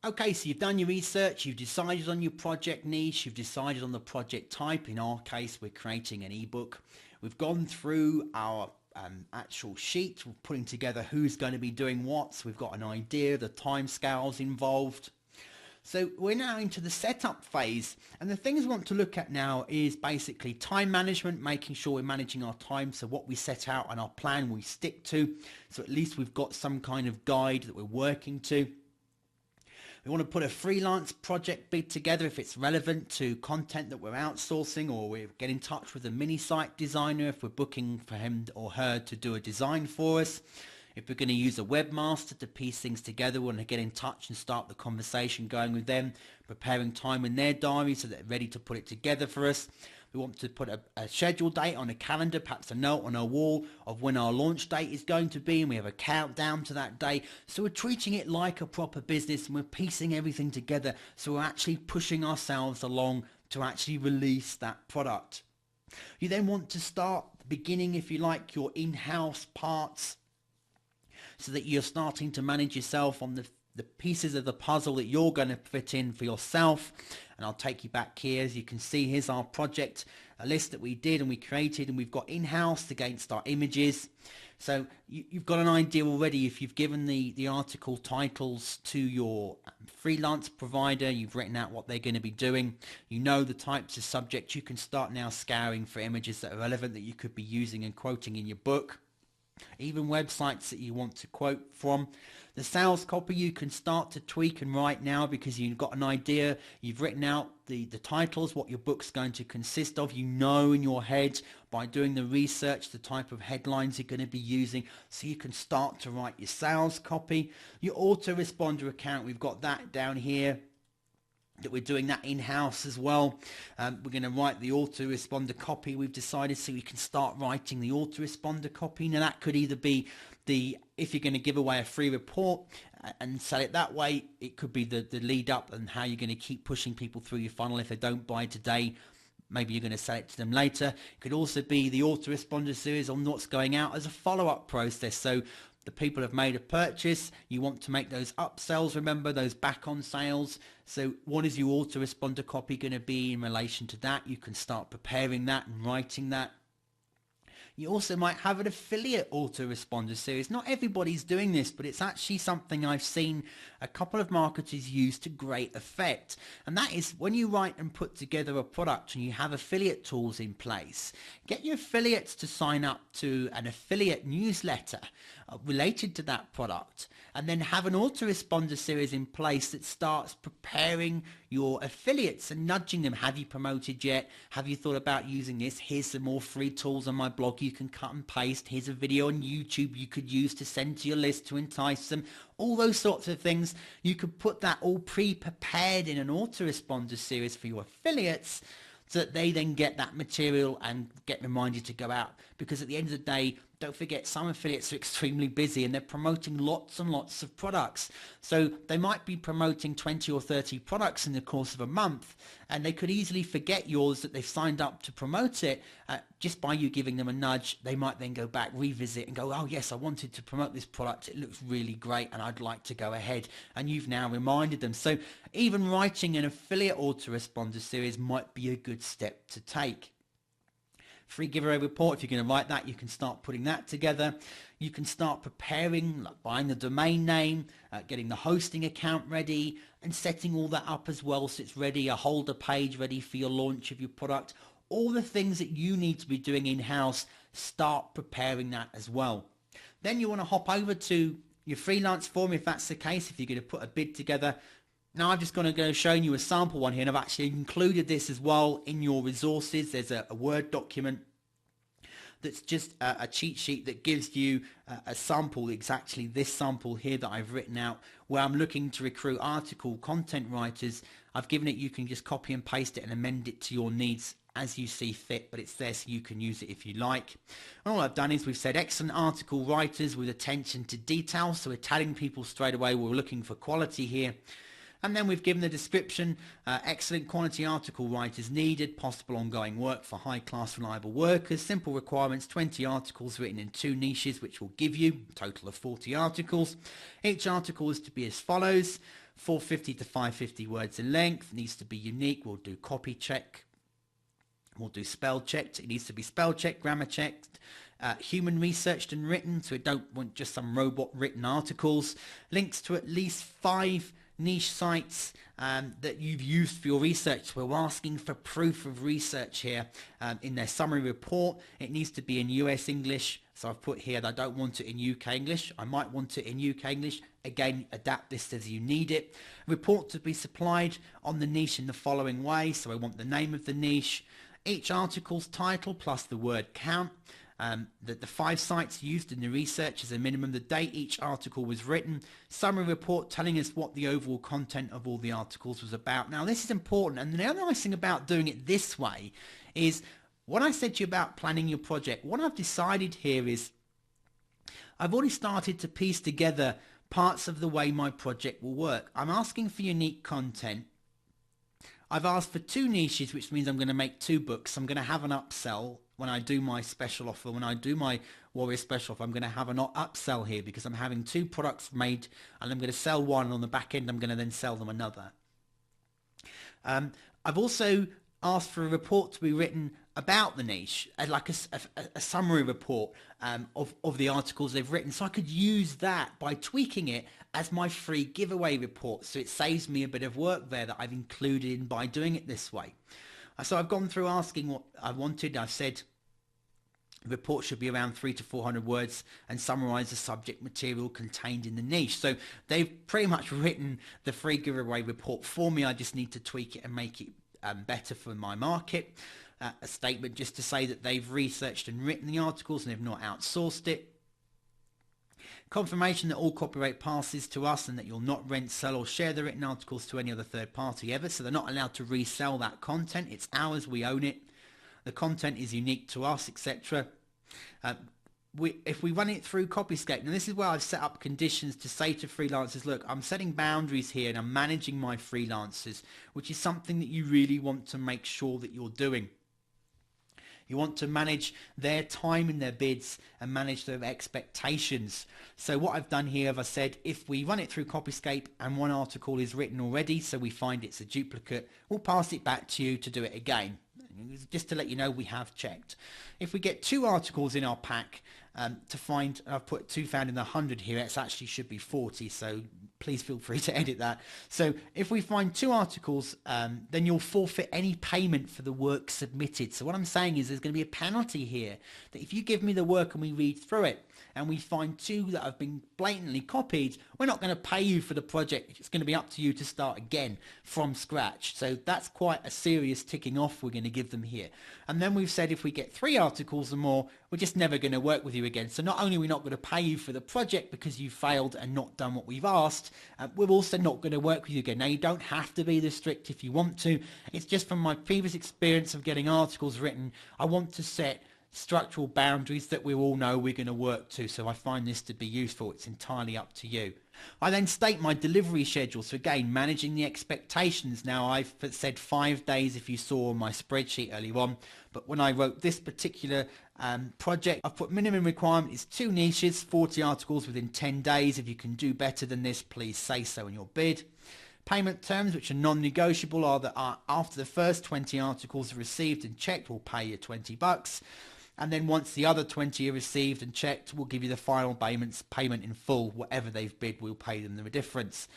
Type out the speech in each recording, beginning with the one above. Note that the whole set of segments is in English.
Okay, so you've done your research, you've decided on your project niche, you've decided on the project type. In our case, we're creating an ebook. We've gone through our actual sheet, we're putting together who's going to be doing what. So we've got an idea, the timescales involved. So we're now into the setup phase, and the things we want to look at now is basically time management, making sure we're managing our time, so what we set out and our plan we stick to, so at least we've got some kind of guide that we're working to. We want to put a freelance project bid together if it's relevant to content that we're outsourcing, or we get in touch with a mini site designer if we're booking for him or her to do a design for us. If we're going to use a webmaster to piece things together, we want to get in touch and start the conversation going with them, preparing time in their diary so they're ready to put it together for us. We want to put a schedule date on a calendar, perhaps a note on our wall of when our launch date is going to be, and we have a countdown to that day. So we're treating it like a proper business, and we're piecing everything together. So we're actually pushing ourselves along to actually release that product. You then want to start the beginning, if you like, your in-house parts, so that you're starting to manage yourself on the pieces of the puzzle that you're going to fit in for yourself. And I'll take you back here. As you can see, here's our project, a list that we did and we created, and we've got in-house against our images. So you've got an idea already. If you've given the article titles to your freelance provider, you've written out what they're going to be doing, you know the types of subjects, you can start now scouring for images that are relevant that you could be using and quoting in your book. Even websites that you want to quote from. The sales copy you can start to tweak and write now, because you've got an idea, you've written out the titles, what your book's going to consist of. You know in your head by doing the research the type of headlines you're going to be using, so you can start to write your sales copy. Your autoresponder account, we've got that down here, that we're doing that in-house as well. We're going to write the autoresponder copy, we've decided, so we can start writing the autoresponder copy. Now that could either be if you're going to give away a free report and sell it that way, it could be the lead up and how you're going to keep pushing people through your funnel. If they don't buy today, maybe you're going to sell it to them later. It could also be the autoresponder series on what's going out as a follow-up process. So the people have made a purchase, you want to make those upsells, remember, those back on sales. So what is your autoresponder copy going to be in relation to that? You can start preparing that and writing that. You also might have an affiliate autoresponder series. Not everybody's doing this, but it's actually something I've seen a couple of marketers use to great effect. And that is when you write and put together a product and you have affiliate tools in place, get your affiliates to sign up to an affiliate newsletter related to that product, and then have an autoresponder series in place that starts preparing your affiliates and nudging them. Have you promoted yet? Have you thought about using this? Here's some more free tools on my blog you can cut and paste. Here's a video on YouTube you could use to send to your list to entice them. All those sorts of things. You could put that all pre-prepared in an autoresponder series for your affiliates, so that they then get that material and get reminded to go out. Because at the end of the day, don't forget, some affiliates are extremely busy and they're promoting lots and lots of products. So they might be promoting 20 or 30 products in the course of a month, and they could easily forget yours that they've signed up to promote it. Just by you giving them a nudge, they might then go back, revisit and go, oh yes, I wanted to promote this product. It looks really great and I'd like to go ahead. And you've now reminded them. So even writing an affiliate autoresponder series might be a good step to take. Free giveaway report, if you're going to write that, you can start putting that together. You can start preparing, like buying the domain name, getting the hosting account ready, and setting all that up as well, so it's ready, a holder page ready for your launch of your product. All the things that you need to be doing in-house, start preparing that as well. Then you want to hop over to your freelance form, if that's the case, if you're going to put a bid together. Now I'm just going to go showing you a sample one here, and I've actually included this as well in your resources. There's a Word document that's just a cheat sheet that gives you a sample, exactly this sample here that I've written out, where I'm looking to recruit article content writers. I've given it, you can just copy and paste it and amend it to your needs as you see fit, but it's there so you can use it if you like. And all I've done is we've said excellent article writers with attention to detail, so we're telling people straight away we're looking for quality here. And then we've given the description, excellent quality article writers needed, possible ongoing work for high-class reliable workers, simple requirements, 20 articles written in 2 niches, which will give you a total of 40 articles. Each article is to be as follows: 450 to 550 words in length, needs to be unique, we'll do copy check, we'll do spell checked, it needs to be spell checked, grammar checked, human researched and written, so we don't want just some robot written articles, links to at least 5 niche sites that you've used for your research. We're asking for proof of research here in their summary report. It needs to be in US English, so I've put here that I don't want it in UK English. I might want it in UK English. Again, adapt this as you need it. Report to be supplied on the niche in the following way, so I want the name of the niche, each article's title plus the word count, the 5 sites used in the research as a minimum, the date each article was written, summary report telling us what the overall content of all the articles was about. Now this is important, and the other nice thing about doing it this way is what I said to you about planning your project. What I've decided here is I've already started to piece together parts of the way my project will work. I'm asking for unique content. I've asked for 2 niches, which means I'm going to make 2 books. I'm going to have an upsell when I do my special offer. When I do my Warrior special offer, I'm going to have an upsell here because I'm having 2 products made and I'm going to sell one, and on the back end I'm going to then sell them another. I've also asked for a report to be written about the niche, like a summary report of the articles they've written, so I could use that by tweaking it as my free giveaway report, so it saves me a bit of work there that I've included in by doing it this way. So I've gone through asking what I wanted. I've said the report should be around 300 to 400 words and summarize the subject material contained in the niche. So they've pretty much written the free giveaway report for me. I just need to tweak it and make it better for my market. A statement just to say that they've researched and written the articles and they've not outsourced it. Confirmation that all copyright passes to us and that you'll not rent, sell or share the written articles to any other third party ever. So they're not allowed to resell that content. It's ours, we own it. The content is unique to us, etc. If we run it through Copyscape, now this is where I've set up conditions to say to freelancers, look, I'm setting boundaries here and I'm managing my freelancers, which is something that you really want to make sure that you're doing. You want to manage their time in their bids and manage their expectations. So what I've done here, as I said, if we run it through Copyscape and one article is written already, so we find it's a duplicate, we'll pass it back to you to do it again. Just to let you know, we have checked. If we get 2 articles in our pack to find, I've put 2 found in the 100 here, it actually should be 40, so please feel free to edit that. So if we find 2 articles, then you'll forfeit any payment for the work submitted. So what I'm saying is there's going to be a penalty here, that if you give me the work and we read through it and we find 2 that have been blatantly copied, we're not going to pay you for the project. It's going to be up to you to start again from scratch. So that's quite a serious ticking off we're going to give them here. And then we've said if we get 3 articles or more, we're just never going to work with you again. So not only are we not going to pay you for the project because you failed and not done what we've asked, we're also not going to work with you again. Now, you don't have to be this strict if you want to. It's just from my previous experience of getting articles written, I want to set structural boundaries that we all know we're going to work to. So I find this to be useful. It's entirely up to you. I then state my delivery schedule. So again, managing the expectations. Now I've said 5 days if you saw on my spreadsheet earlier on, but when I wrote this particular project, I've put minimum requirement is 2 niches, 40 articles within 10 days. If you can do better than this, please say so in your bid. Payment terms, which are non-negotiable, are that after the first 20 articles are received and checked, we'll pay you $20. And then once the other 20 are received and checked, we'll give you the final payment in full. Whatever they've bid, we'll pay them the difference.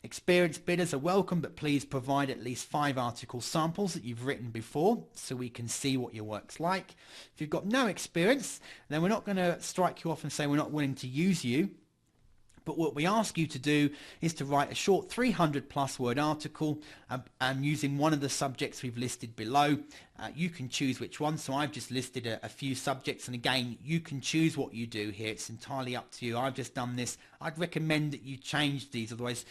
Experienced bidders are welcome, but please provide at least 5 article samples that you've written before so we can see what your work's like. If you've got no experience, then we're not going to strike you off and say we're not willing to use you. But what we ask you to do is to write a short 300+ word article using one of the subjects we've listed below. You can choose which one. So I've just listed a few subjects, and again, you can choose what you do here. It's entirely up to you. I've just done this. I'd recommend that you change these, otherwise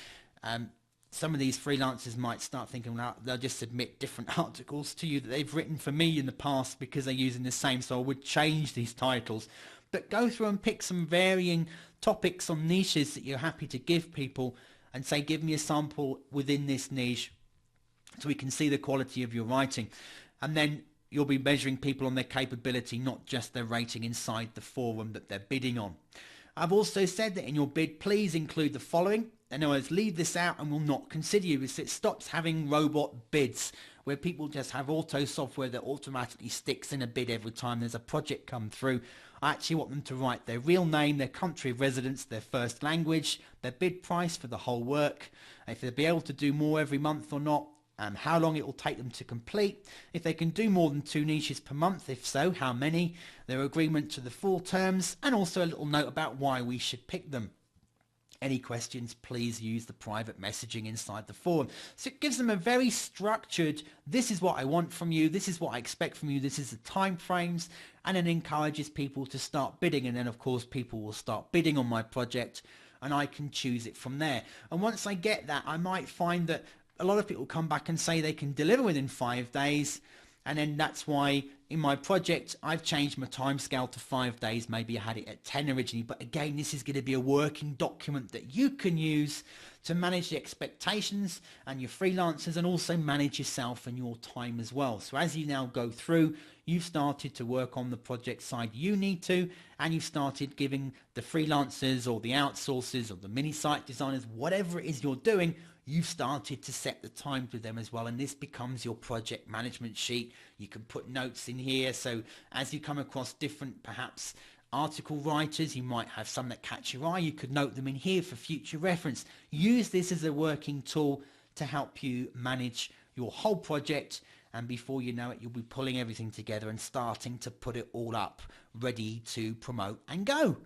some of these freelancers might start thinking, well, they'll just submit different articles to you that they've written for me in the past because they're using the same. So I would change these titles, but go through and pick some varying topics on niches that you're happy to give people and say, give me a sample within this niche so we can see the quality of your writing. And then you'll be measuring people on their capability, not just their rating inside the forum that they're bidding on. I've also said that in your bid, please include the following. In other words, leave this out and will not consider you. It stops having robot bids where people just have auto software that automatically sticks in a bid every time there's a project come through. I actually want them to write their real name, their country of residence, their first language, their bid price for the whole work, if they'll be able to do more every month or not, how long it will take them to complete, if they can do more than 2 niches per month, if so, how many, their agreement to the full terms, and also a little note about why we should pick them. Any questions, please use the private messaging inside the forum. So it gives them a very structured, this is what I want from you, this is what I expect from you, this is the time frames, and then encourages people to start bidding. And then of course people will start bidding on my project and I can choose it from there. And once I get that, I might find that a lot of people come back and say they can deliver within 5 days. And then that's why in my project, I've changed my timescale to 5 days. Maybe I had it at 10 originally. But again, this is going to be a working document that you can use to manage the expectations and your freelancers, and also manage yourself and your time as well. So as you now go through, you've started to work on the project side you need to, and you've started giving the freelancers or the outsourcers or the mini site designers, whatever it is you're doing, you've started to set the time with them as well. And this becomes your project management sheet. You can put notes in here. So as you come across different, perhaps article writers, you might have some that catch your eye. You could note them in here for future reference. Use this as a working tool to help you manage your whole project. And before you know it, you'll be pulling everything together and starting to put it all up, ready to promote and go.